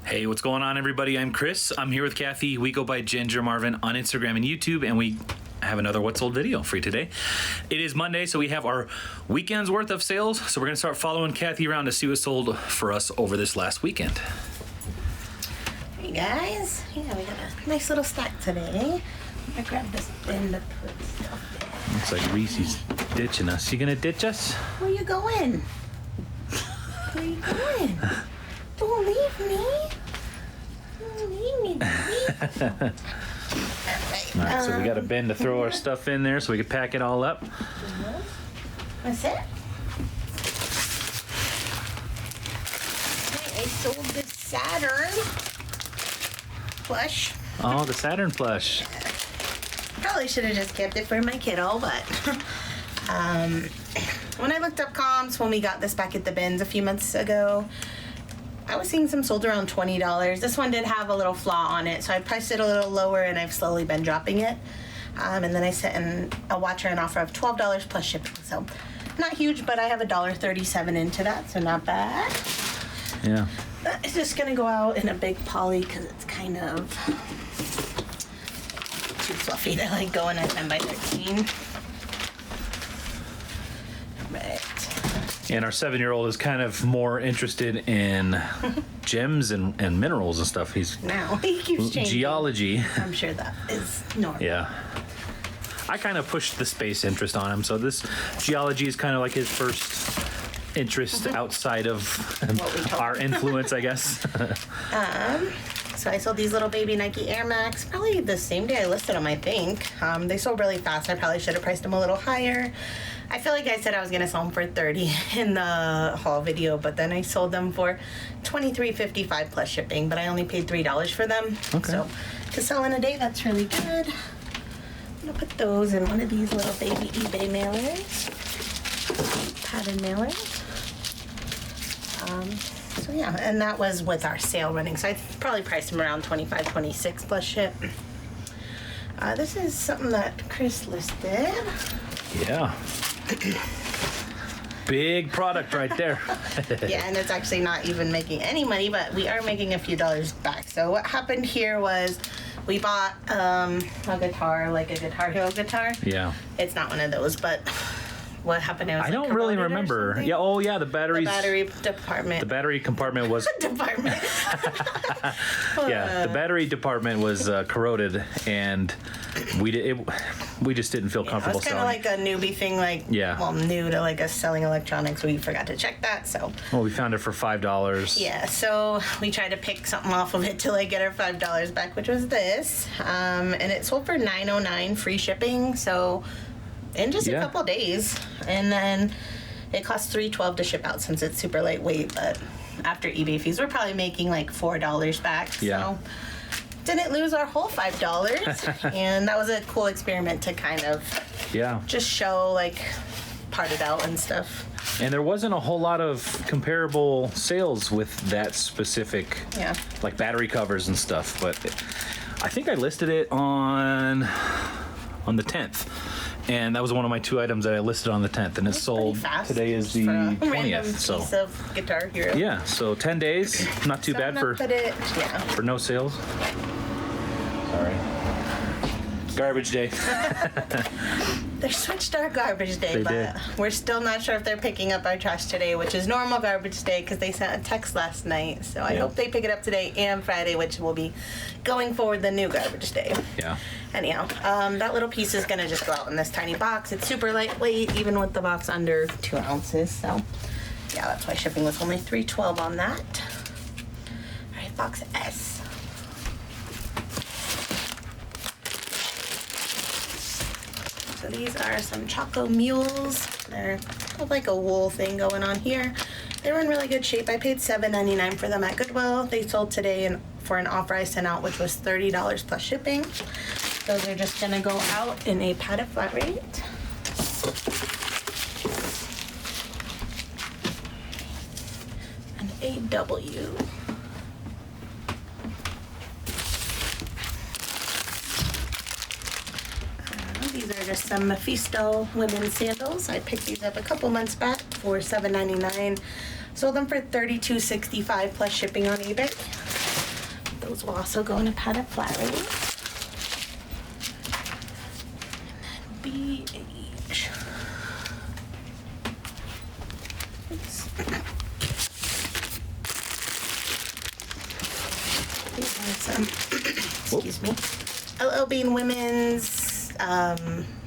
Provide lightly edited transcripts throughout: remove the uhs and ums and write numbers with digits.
Hey, what's going on, everybody? I'm Chris. I'm here with Kathy. We go by Ginger Marvin on Instagram and YouTube, and we have another What's Sold video for you today. It is Monday, so we have our weekend's worth of sales. So we're going to start following Kathy around to see what's sold for us over this last weekend. Hey guys, yeah, we got a nice little stack today. I grabbed this bin to put stuff in. Looks like Reese's ditching us. You gonna ditch us? Where you going? Where you going? Don't leave me. Don't leave me, baby. All right, so we got a bin to throw our stuff in there so we can pack it all up. That's it. I sold this Saturn plush. Oh, the Saturn plush. Probably should have just kept it for my kiddo, but when I looked up comps when we got this back at the bins a few months ago, I was seeing some sold around $20. This one did have a little flaw on it, so I priced it a little lower, and I've slowly been dropping it. And then I set in a watcher an offer of $12 plus shipping. So not huge, but I have $1.37 into that, so not bad. Yeah. It's just gonna go out in a big poly because it's kind of too fluffy to like go in a 10 by 13. Right. And our 7-year-old is kind of more interested in gems and minerals and stuff. He's Now he keeps changing. geology. I'm sure that is normal. Yeah. I kind of pushed the space interest on him, so this geology is kind of like his first interest outside of our influence, I guess. So I sold these little baby Nike Air Max probably the same day I listed them, I think. They sold really fast. I probably should have priced them a little higher. I feel like I said I was gonna sell them for $30 in the haul video, but then I sold them for $23.55 plus shipping, but I only paid $3 for them. Okay. So to sell in a day, that's really good. I'm gonna put those in one of these little baby eBay mailers, padded mailers. So yeah, and that was with our sale running. So I probably priced them around $25, $26 plus ship. This is something that Chris listed. Yeah. Big product right there. Yeah, and it's actually not even making any money, but we are making a few dollars back. So what happened here was we bought a guitar, like a Guitar Hero guitar. Yeah. It's not one of those, but what happened? It was I don't really remember. Yeah. Oh, yeah. The batteries. The battery department. The battery compartment was. department. Yeah, the battery department was corroded, and we just didn't feel comfortable It's kind selling. of like a newbie thing, like new to like us selling electronics. We forgot to check that, so. Well, we found it for $5. Yeah, so we tried to pick something off of it to like get our $5 back, which was this, and it sold for $9.09 free shipping. So in just a couple days, and then it costs $3.12 to ship out since it's super lightweight, but after eBay fees, we're probably making like $4 back. Yeah. So didn't lose our whole $5, and that was a cool experiment to kind of just show like part it out and stuff. And there wasn't a whole lot of comparable sales with that specific, like battery covers and stuff. But I think I listed it on the 10th. And that was one of my 2 items that I listed on the 10th, and it sold. Today is the 20th. So piece of Guitar Hero. Yeah, so 10 days, not too bad for no sales. Sorry. Garbage day. They switched our garbage day, but we're still not sure if they're picking up our trash today, which is normal garbage day because they sent a text last night. So I hope they pick it up today and Friday, which will be going forward the new garbage day. Yeah. Anyhow, that little piece is going to just go out in this tiny box. It's super lightweight, even with the box under 2 ounces. So yeah, that's why shipping was only $3.12 on that. All right, box S. So these are some Choco Mules. They're kind of like a wool thing going on here. They were in really good shape. I paid $7.99 for them at Goodwill. They sold today for an offer I sent out, which was $30 plus shipping. So they're just gonna go out in a padded flat rate. An AW. These are just some Mephisto women's sandals. I picked these up a couple months back for $7.99. Sold them for $32.65 plus shipping on eBay. Those will also go in a padded flat rate. And then BH. Oops. These are some, excuse me, LL Bean women's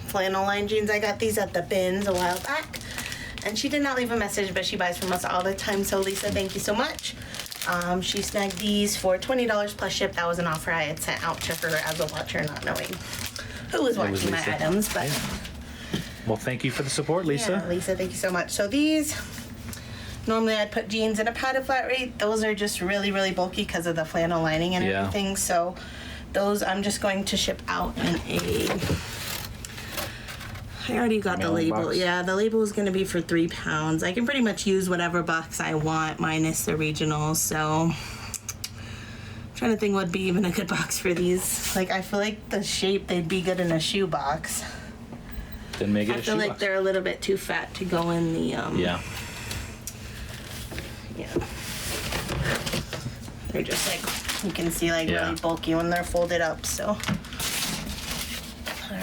flannel line jeans. I got these at the bins a while back. And she did not leave a message, but she buys from us all the time. So Lisa, thank you so much. She snagged these for $20 plus ship. That was an offer I had sent out to her as a watcher, not knowing who was watching my items. But well, thank you for the support, Lisa. yeah, Lisa, thank you so much. So these, normally I'd put jeans in a padded flat rate. Those are just really, really bulky because of the flannel lining and everything. So those I'm just going to ship out in a... I already got the label. Box. Yeah, the label is going to be for 3 pounds. I can pretty much use whatever box I want, minus the regionals. So, I'm trying to think what would be even a good box for these. Like, I feel like the shape, they'd be good in a shoe box. Then make it a shoe box. I feel like they're a little bit too fat to go in the, Yeah. They're just like, you can see, like, really bulky when they're folded up, so. All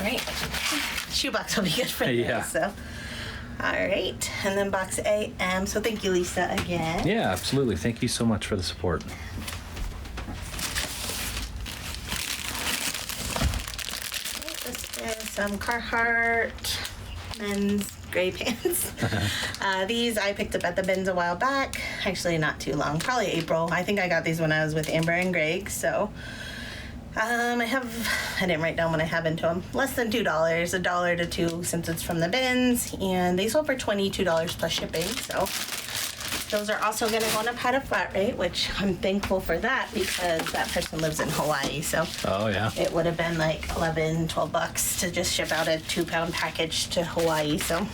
right. Shoebox will be good for this. So, all right, and then box AM. So thank you, Lisa, again. Yeah, absolutely. Thank you so much for the support. This is some Carhartt men's gray pants. These I picked up at the bins a while back. Actually, not too long. Probably April. I think I got these when I was with Amber and Greg. So. I didn't write down what I have into them. Less than $2, $1 to $2 since it's from the bins, and they sold for $22 plus shipping. So those are also going to go on a padded flat rate, which I'm thankful for that because that person lives in Hawaii. So it would have been like $11, $12 to just ship out a 2-pound package to Hawaii. So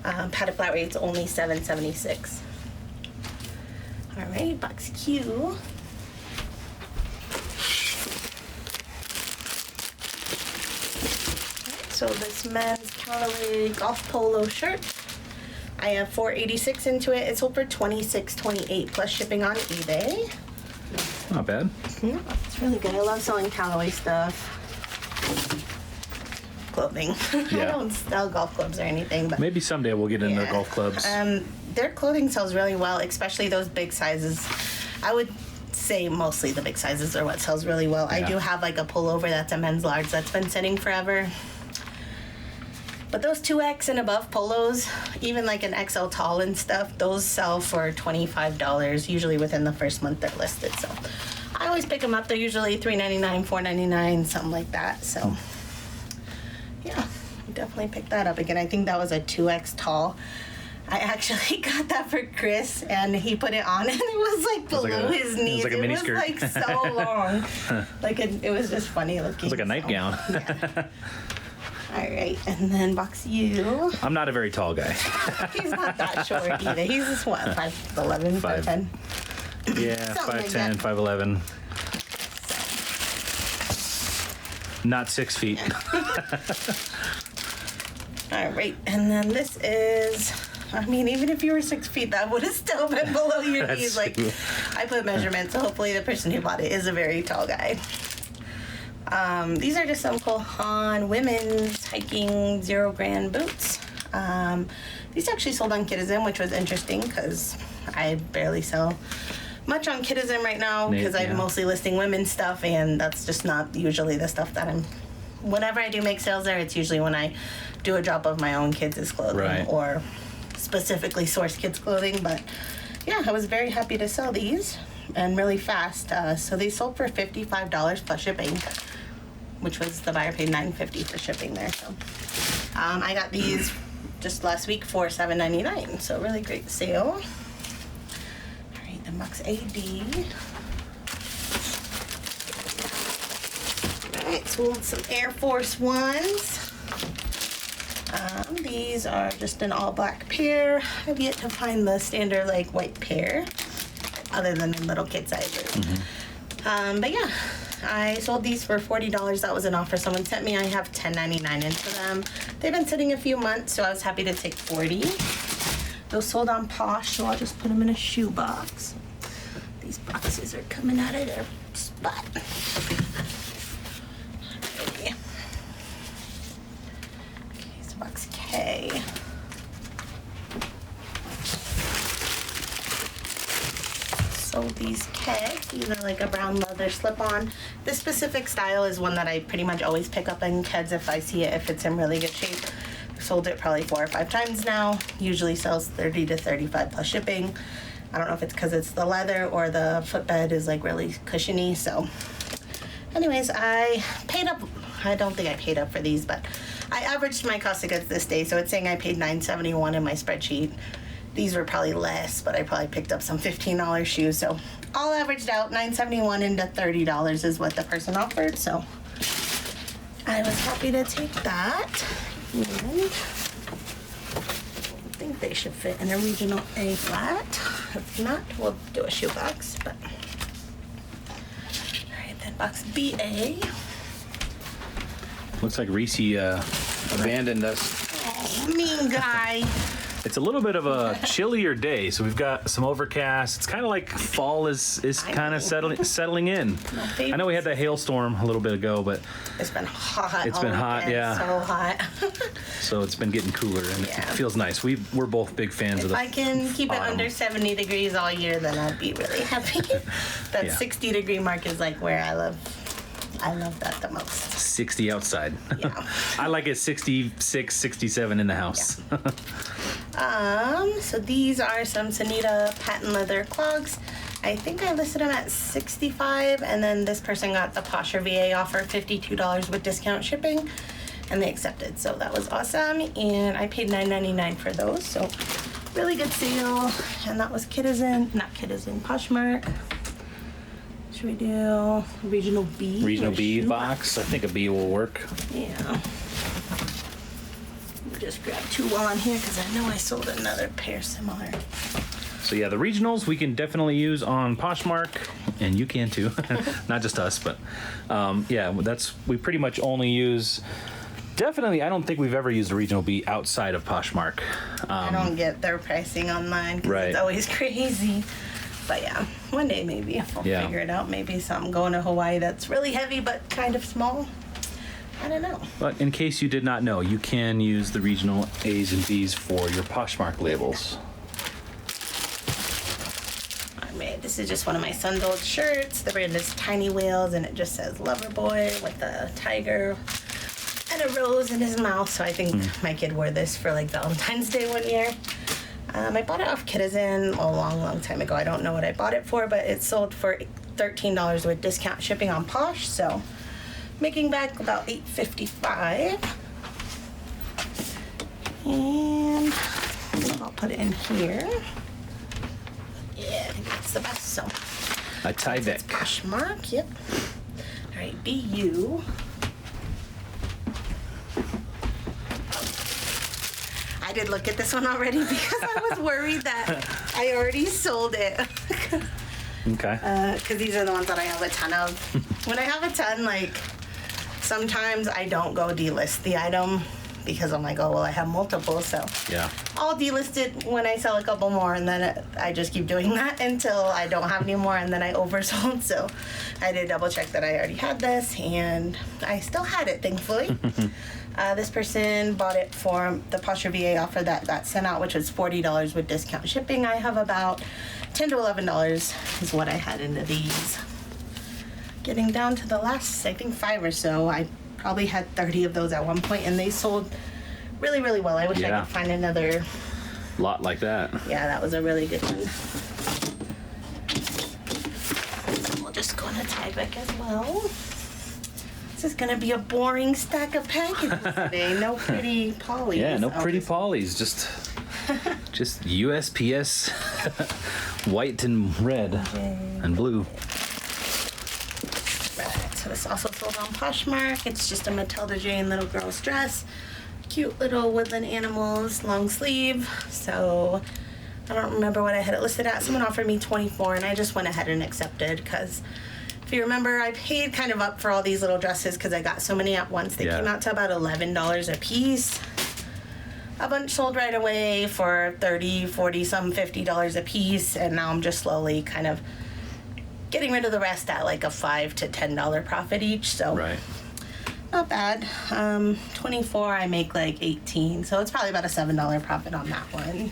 padded flat rate's only $7.76. All right, box Q. So this men's Callaway golf polo shirt, I have $4.86 into it. It sold for $26.28 plus shipping on eBay. Not bad. Yeah, it's really good. I love selling Callaway stuff. Clothing. I don't sell golf clubs or anything, but maybe someday we'll get into golf clubs. Their clothing sells really well, especially those big sizes. I would say mostly the big sizes are what sells really well. I do have like a pullover that's a men's large that's been sitting forever. But those 2X and above polos, even like an XL tall and stuff, those sell for $25, usually within the first month they're listed. So I always pick them up. They're usually $3.99, $4.99, something like that. So yeah, definitely pick that up again. I think that was a 2X tall. I actually got that for Chris, and he put it on, and it was like below his knees. It was like a mini skirt. It was like so long. It was just funny looking. It was like a nightgown. Yeah. All right, and then box U. I'm not a very tall guy. He's not that short either. He's just what, 5'11", 5'10"? Yeah, 5'10", 5'11". Not 6 feet. All right, and then this is, I mean, even if you were 6 feet, that would have still been below your knees. Like, I put measurements, so hopefully the person who bought it is a very tall guy. These are just some Cole Haan women's hiking 0 grand boots. These actually sold on Kidizen, which was interesting because I barely sell much on Kidizen right now because I'm mostly listing women's stuff, and that's just not usually the stuff that I'm... Whenever I do make sales there, it's usually when I do a drop of my own kids' clothing or specifically source kids' clothing. But yeah, I was very happy to sell these and really fast. So they sold for $55 plus shipping, which was the buyer paid $9.50 for shipping there. So I got these just last week for $7.99. So really great sale. All right, then box AD. All right, sold some Air Force Ones. These are just an all black pair. I've yet to find the standard like white pair, other than the little kid sizes. But yeah, I sold these for $40. That was an offer someone sent me. I have $10.99 into them. They've been sitting a few months, so I was happy to take $40. Those sold on Posh, so I'll just put them in a shoe box. These boxes are coming out of their spot. Okay, so box K. Sold these kegs. These are like a brown leather slip-on. This specific style is one that I pretty much always pick up in Keds if I see it, if it's in really good shape. I've sold it probably 4 or 5 times now. Usually sells 30 to 35 plus shipping. I don't know if it's because it's the leather or the footbed is like really cushiony. So anyways, I paid up. I don't think I paid up for these, but I averaged my cost of goods this day. So it's saying I paid $9.71 in my spreadsheet. These were probably less, but I probably picked up some $15 shoes. So all averaged out, $9.71 into $30 is what the person offered. So I was happy to take that. And I think they should fit in a regional A flat. If not, we'll do a shoe box. But all right, then box BA. Looks like Reese abandoned us. Oh, mean guy. It's a little bit of a chillier day, so we've got some overcast. It's kind of like fall is kind of settling in. I know we had that hailstorm a little bit ago, but it's been hot. It's been hot, yeah. So hot. So it's been getting cooler, and it feels nice. We're both big fans of the. If I can keep it under 70 degrees all year, then I'd be really happy. That 60-degree mark is like where I love that the most. 60 outside. Yeah. I like it 66, 67 in the house. So these are some Sanita patent leather clogs. I think I listed them at $65, and then this person got the Poshmark VA offer, $52 with discount shipping, and they accepted. So that was awesome, and I paid $9.99 for those. So really good sale, and that was Poshmark. Should we do regional B? Regional B box. I think a B will work. Yeah. Just grab 2 while I'm here because I know I sold another pair similar. So yeah, the regionals we can definitely use on Poshmark, and you can too. Not just us, but yeah, we pretty much only use. Definitely, I don't think we've ever used a regional B outside of Poshmark. I don't get their pricing online because it's always crazy. But yeah, one day maybe I'll figure it out. Maybe something going to Hawaii that's really heavy but kind of small. I don't know. But in case you did not know, you can use the regional A's and B's for your Poshmark labels. I mean, this is just one of my son's old shirts. The brand is Tiny Whales, and it just says Loverboy with a tiger and a rose in his mouth. So I think my kid wore this for like Valentine's Day one year. I bought it off Kitizen a long time ago. I don't know what I bought it for, but it sold for $13 with discount shipping on Posh. So making back about $8.55. And I'll put it in here. Yeah, I think that's the best. So a Tyvek. Poshmark, yep. All right, BU. I did look at this one already because I was worried that I already sold it. Okay. Because these are the ones that I have a ton of. When I have a ton, like, sometimes I don't go delist the item because I'm like, oh, well, I have multiple, so. Yeah. I'll delist it when I sell a couple more, and then I just keep doing that until I don't have any more, and then I oversold. So I did double check that I already had this, and I still had it, thankfully. This person bought it for the Poshmark VA offer that got sent out, which was $40 with discount shipping. I have about $10 to $11 is what I had into these. Getting down to the last, I think 5 or so. I probably had 30 of those at one point, and they sold really, really well. I wish I could find another lot like that. Yeah, that was a really good one. We'll just go into Tyvek as well. This is gonna be a boring stack of packages today. No pretty polys. Yeah, no pretty polys. Just USPS white and red and blue. Right, so this also sold on Poshmark. It's just a Matilda Jane little girl's dress. Cute little woodland animals, long sleeve. So I don't remember what I had it listed at. Someone offered me $24, and I just went ahead and accepted because if you remember, I paid kind of up for all these little dresses because I got so many at once. They came out to about $11 a piece. A bunch sold right away for $30, $40, some $50 a piece, and now I'm just slowly kind of getting rid of the rest at like a $5 to $10 profit each. So Right. not bad. 24, I make like 18, so it's probably about a $7 profit on that one.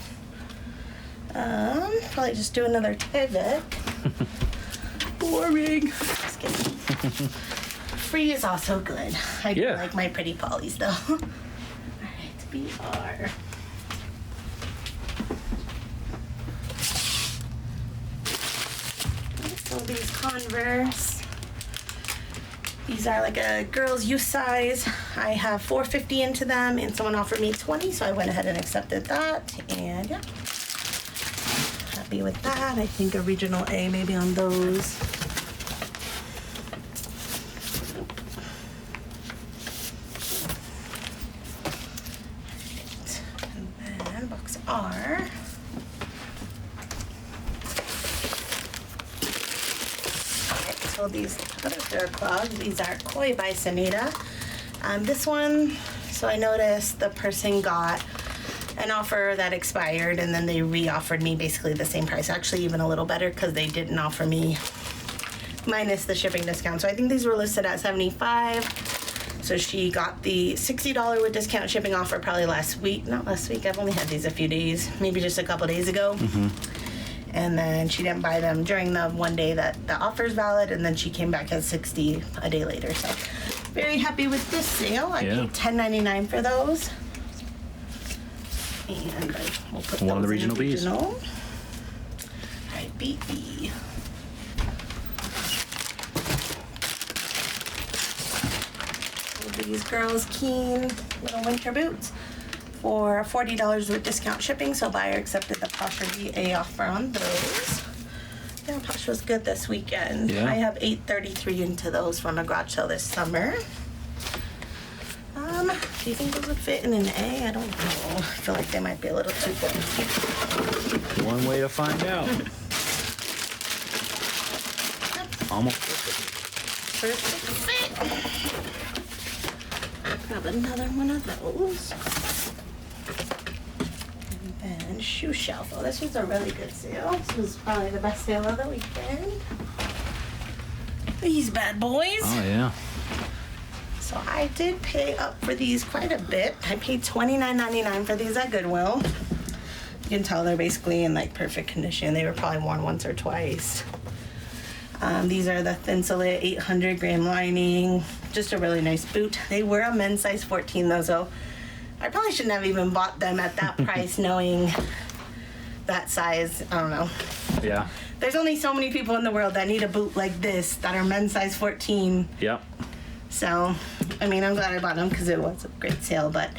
Probably just do another pivot. Boring. Just kidding. Free is also good. I do like my pretty polys though. All right, BR. So these Converse. These are like a girl's youth size. I have 450 into them, and someone offered me 20, so I went ahead and accepted that. And yeah, happy with that. I think a regional A maybe on those. And then box R. So these other pair of clogs, these are Koi by Sanita. This one, so I noticed the person got an offer that expired, and then they re-offered me basically the same price, actually even a little better, because they didn't offer me minus the shipping discount. So I think these were listed at $75. So she got the $60 with discount shipping offer probably last week. Not last week, I've only had these a few days, maybe just a couple days ago. And then she didn't buy them during the one day that the offer's valid, and then she came back at 60 a day later. So very happy with this sale. I paid $10.99 for those. And we'll put one of the those regional in Bs. All right, BE. These girls' Keen little winter boots for $40 with discount shipping, so buyer accepted the Poshmark VA offer on those. Yeah, Posh was good this weekend. Yeah. I have $833 into those from a garage sale this summer. Do you think those would fit in an A? I don't know. I feel like they might be a little too big. One way to find out. Almost Perfect fit. Grab another one of those. And then shoe shelf. Oh, this was a really good sale. This was probably the best sale of the weekend. These bad boys. Oh, yeah. So I did pay up for these quite a bit. I paid $29.99 for these at Goodwill. You can tell they're basically in like perfect condition. They were probably worn once or twice. These are the Thinsulate 800 gram lining. Just a really nice boot. They were a men's size 14 though, so I probably shouldn't have even bought them at that price knowing that size. I don't know. Yeah. There's only so many people in the world that need a boot like this that are men's size 14. Yep. So, I mean, I'm glad I bought them because it was a great sale. But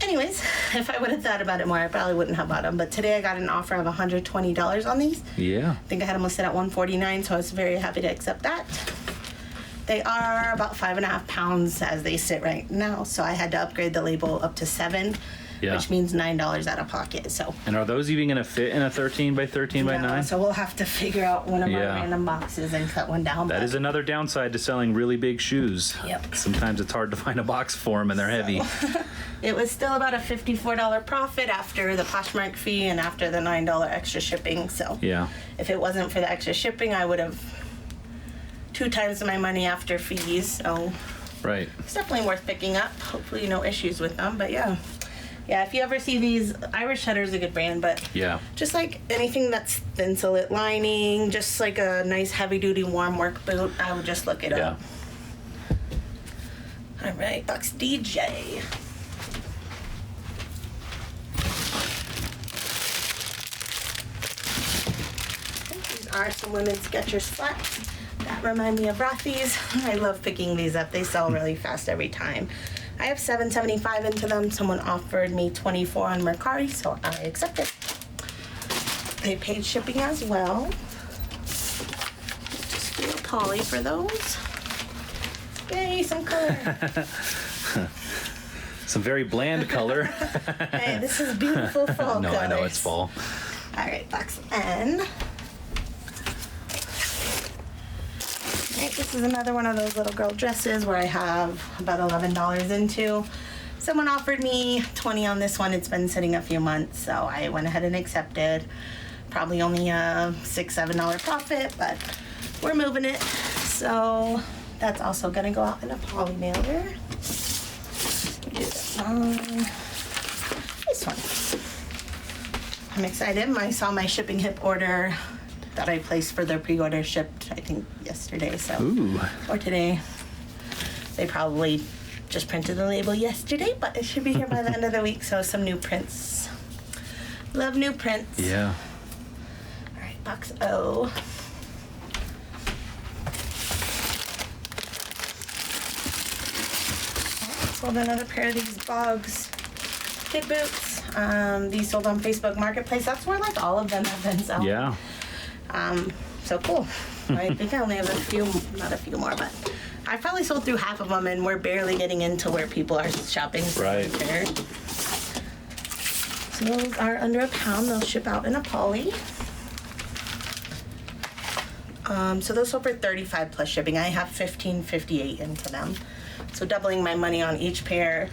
anyways, if I would have thought about it more, I probably wouldn't have bought them. But today I got an offer of $120 on these. Yeah. I think I had them listed at $149, so I was very happy to accept that. They are about 5.5 pounds as they sit right now, so I had to upgrade the label up to 7, which means $9 out of pocket. So. And are those even gonna fit in a 13 by 13 by 9? So we'll have to figure out one of our random boxes and cut one down. That is another downside to selling really big shoes. Yep. Sometimes it's hard to find a box for them, and they're heavy. It was still about a $54 profit after the Poshmark fee and after the $9 extra shipping. So Yeah. if it wasn't for the extra shipping, I would have 2 times my money after fees. So Right. it's definitely worth picking up. Hopefully no issues with them, but yeah. Yeah, if you ever see these, Irish Cheddar is a good brand, but just like anything that's Thinsulate lining, just like a nice heavy-duty warm work boot, I would just look it up. All right, Bucks DJ. These are some women's Skechers flats that remind me of Rothy's. I love picking these up. They sell really fast every time. I have $7.75 into them. Someone offered me $24 on Mercari, so I accepted. They paid shipping as well. Just do a poly for those. Yay, some color. Some very bland color. Hey, this is beautiful fall No, colors. I know it's fall. All right, box N. Right, this is another one of those little girl dresses where I have about $11 into. Someone offered me $20 on this one. It's been sitting a few months, so I went ahead and accepted. Probably only a $6-7 profit, but we're moving it. So that's also gonna go out in a poly mailer. Do this one. I'm excited. I saw my shipping hip order that I placed for their pre-order shipped, I think, yesterday. So, or today. They probably just printed the label yesterday, but it should be here by the end of the week. So some new prints. Love new prints. Yeah. All right, box O. Sold another pair of these Bogs kid boots. These sold on Facebook Marketplace. That's where like all of them have been selling. Yeah. So cool. I think I only have not a few more, but I probably sold through half of them, and we're barely getting into where people are shopping. Right. There. So those are under £1. They'll ship out in a poly. So those sold for $35 plus shipping. I have $15.58 into them. So doubling my money on each pair.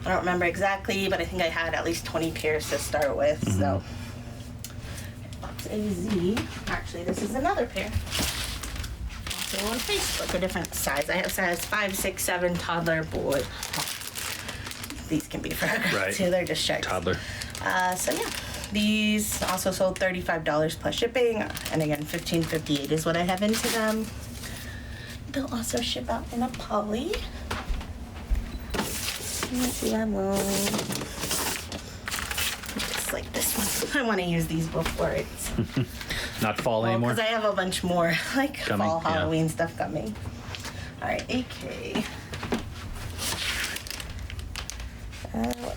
I don't remember exactly, but I think I had at least 20 pairs to start with. Mm-hmm. So box AZ. Actually, this is another pair. Also on Facebook, a different size. I have size 5, 6, 7 toddler boy. These can be for a girl too. They're just shirts. Toddler. So yeah, these also sold $35 plus shipping, and again, $15.58 is what I have into them. They'll also ship out in a poly. Let's see, I will. Just like this one. I want to use these before it's not fall anymore. Because I have a bunch more like coming, fall Halloween stuff coming. All right, AK.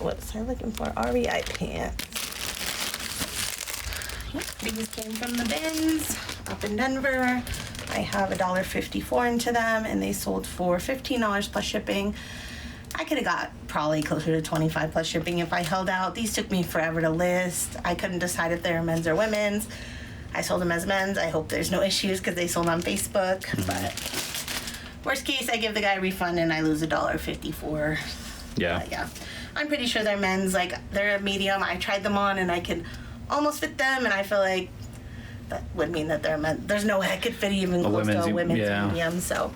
What was I looking for? REI pants. Yep, these came from the bins up in Denver. I have $1.54 into them, and they sold for $15 plus shipping. I could have got probably closer to $25 plus shipping if I held out. These took me forever to list. I couldn't decide if they were men's or women's. I sold them as men's. I hope there's no issues because they sold on Facebook. But worst case, I give the guy a refund and I lose $1.54. Yeah. But yeah. I'm pretty sure they're men's. Like, they're a medium. I tried them on and I could almost fit them, and I feel like that would mean that they're men's. There's no way I could fit even close to a women's medium. So,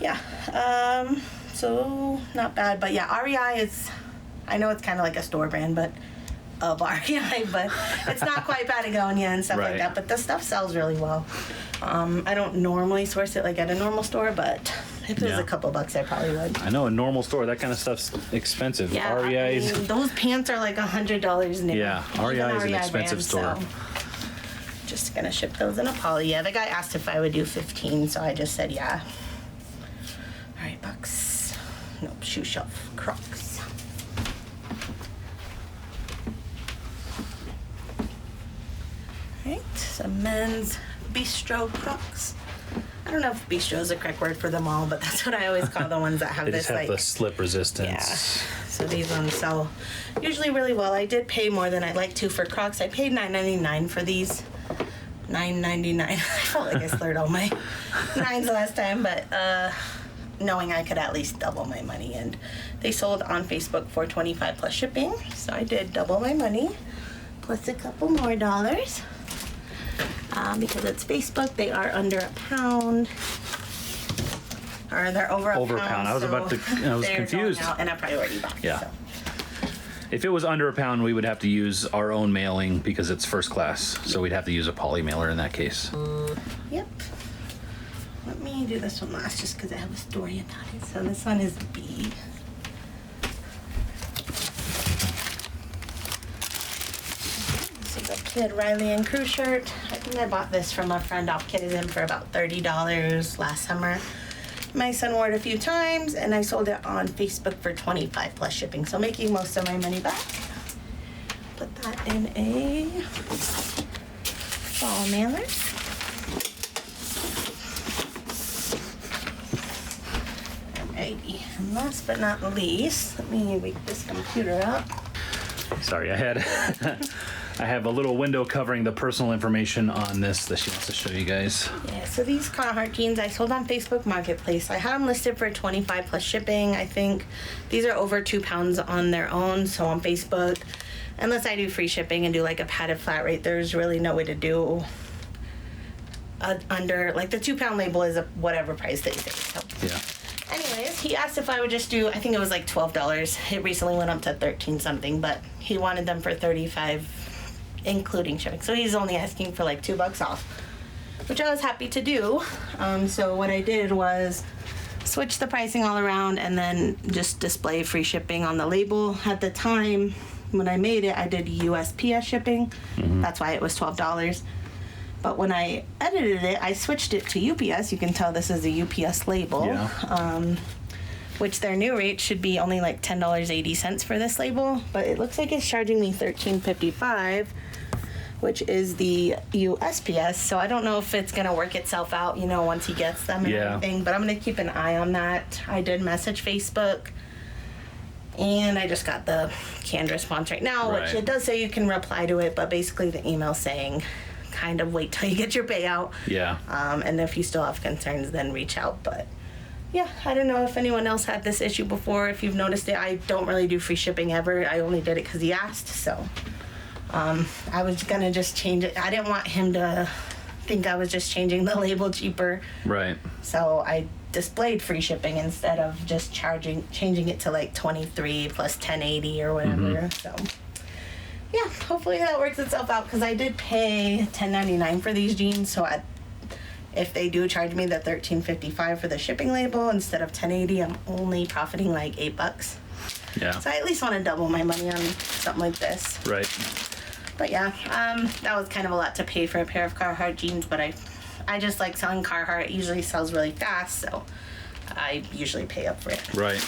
yeah. So, not bad. But yeah, REI is, I know it's kind of like a store brand, but of REI, but it's not quite Patagonia and stuff like that. But the stuff sells really well. I don't normally source it like at a normal store, but if it was a couple bucks, I probably would. I know a normal store, that kind of stuff's expensive. Yeah, REI's. I mean, those pants are like $100 new. Yeah, REI is an expensive store. So just gonna ship those in a poly. Yeah, the guy asked if I would do 15, so I just said yeah. All right, bucks. Nope, shoe shelf, Crocs. All right, some men's Bistro Crocs. I don't know if bistro is the correct word for them all, but that's what I always call the ones that have they this just have like the slip resistance. Yeah. So these ones sell usually really well. I did pay more than I'd like to for Crocs. I paid $9.99 for these. $9.99. I felt like I slurred all my nines last time, but knowing I could at least double my money, and they sold on Facebook for $25 plus shipping, so I did double my money plus a couple more dollars. Because it's Facebook, they are under £1, or they're over a pound. I was confused. Going out in a priority box. Yeah. So. If it was under £1, we would have to use our own mailing because it's first class. So we'd have to use a poly mailer in that case. Yep. Let me do this one last just because I have a story about it. So this one is B. Kid Riley and Crew shirt. I think I bought this from a friend. Off-kitted him for about $30 last summer. My son wore it a few times, and I sold it on Facebook for $25 plus shipping. So making most of my money back. Put that in a fall mailer. Alrighty. And last but not least, let me wake this computer up. Sorry, I have a little window covering the personal information on this that she wants to show you guys. Yeah, so these Carhartt jeans I sold on Facebook Marketplace. I had them listed for $25 plus shipping. I think these are over 2 pounds on their own, so on Facebook, unless I do free shipping and do like a padded flat rate, there's really no way to do under, like the 2 pound label is whatever price they say. So. Yeah. Anyways, he asked if I would just do, I think it was like $12. It recently went up to 13 something, but he wanted them for $35, including shipping. So he's only asking for like $2 off, which I was happy to do. So what I did was switch the pricing all around and then just display free shipping on the label. At the time when I made it, I did USPS shipping. That's why it was $12. But when I edited it, I switched it to UPS. You can tell this is a UPS label, which their new rate should be only like $10.80 for this label. But it looks like it's charging me $13.55, which is the USPS. So I don't know if it's going to work itself out, you know, once he gets them and everything. But I'm going to keep an eye on that. I did message Facebook. And I just got the canned response right now, which it does say you can reply to it. But basically the email saying, kind of wait till you get your payout. Yeah. And if you still have concerns, then reach out. But yeah, I don't know if anyone else had this issue before. If you've noticed it, I don't really do free shipping ever. I only did it because he asked. So I was gonna just change it. I didn't want him to think I was just changing the label cheaper. Right. So I displayed free shipping instead of just changing it to like $23 plus $10.80 or whatever. So. Yeah, hopefully that works itself out because I did pay $10.99 for these jeans. So if they do charge me the $13.55 for the shipping label instead of $10.80, I'm only profiting like $8. Yeah. So I at least want to double my money on something like this. Right. But yeah, that was kind of a lot to pay for a pair of Carhartt jeans. But I just like selling Carhartt. It usually sells really fast, so I usually pay up for it. Right.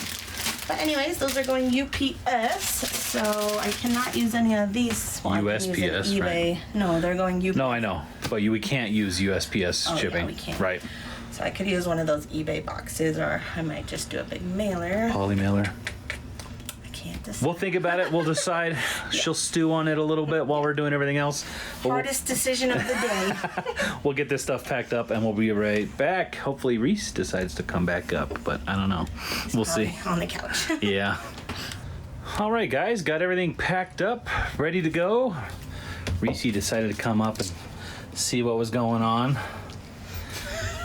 But anyways, those are going UPS, so I cannot use any of these. Well, USPS, eBay. right? No, they're going UPS. No, I know, but we can't use USPS shipping. Yeah, we can't. Right. So I could use one of those eBay boxes, or I might just do a big mailer. Poly mailer. I can't decide. We'll think about it. We'll decide. She'll stew on it a little bit while we're doing everything else. But hardest decision of the day. we'll get this stuff packed up and we'll be right back. Hopefully Reese decides to come back up, but I don't know. We'll see. On the couch. Yeah. All right, guys, got everything packed up, ready to go. Reese decided to come up and see what was going on.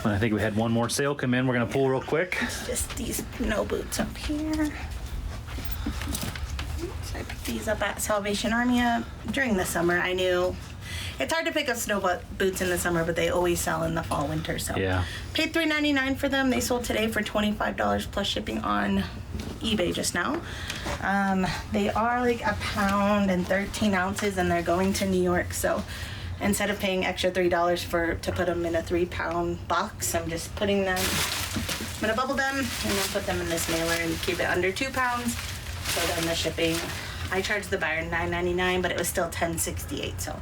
And I think we had one more sale come in. We're gonna pull real quick. Just these no boots up here. So I picked these up at Salvation Army during the summer. I knew it's hard to pick up snow boots in the summer, but they always sell in the fall, winter. So yeah, paid $3.99 for them. They sold today for $25 plus shipping on eBay just now. They are like a pound and 13 ounces, and they're going to New York. So instead of paying extra $3 to put them in a 3-pound box, I'm just putting them. I'm gonna bubble them and then put them in this mailer and keep it under 2 pounds. So then the shipping, I charged the buyer $9.99, but it was still $10.68. So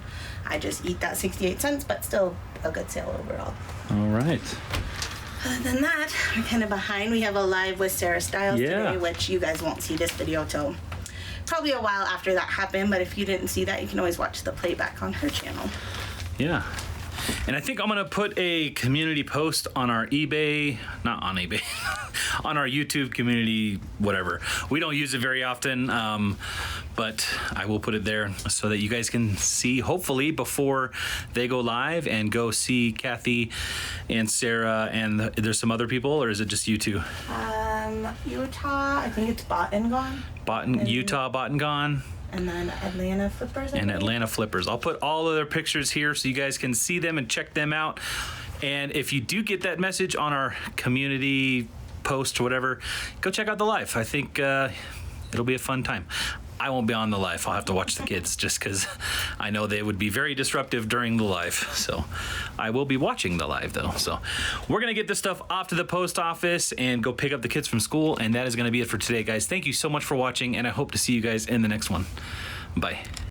I just eat that 68 cents, but still a good sale overall. All right. Other than that, we're kind of behind. We have a live with Sarah Styles today, which you guys won't see this video till probably a while after that happened. But if you didn't see that, you can always watch the playback on her channel. Yeah. And I think I'm going to put a community post on our eBay, not on eBay, on our YouTube community, whatever. We don't use it very often, but I will put it there so that you guys can see, hopefully, before they go live and go see Kathy and Sarah and there's some other people, or is it just you two? Utah, I think it's Bought and Gone. Utah, Bought and Gone. And then Atlanta Flippers. Atlanta Flippers. I'll put all of their pictures here so you guys can see them and check them out. And if you do get that message on our community post or whatever, go check out the live. I think it'll be a fun time. I won't be on the live. I'll have to watch the kids just because I know they would be very disruptive during the live. So I will be watching the live though. So we're going to get this stuff off to the post office and go pick up the kids from school. And that is going to be it for today, guys. Thank you so much for watching, and I hope to see you guys in the next one. Bye.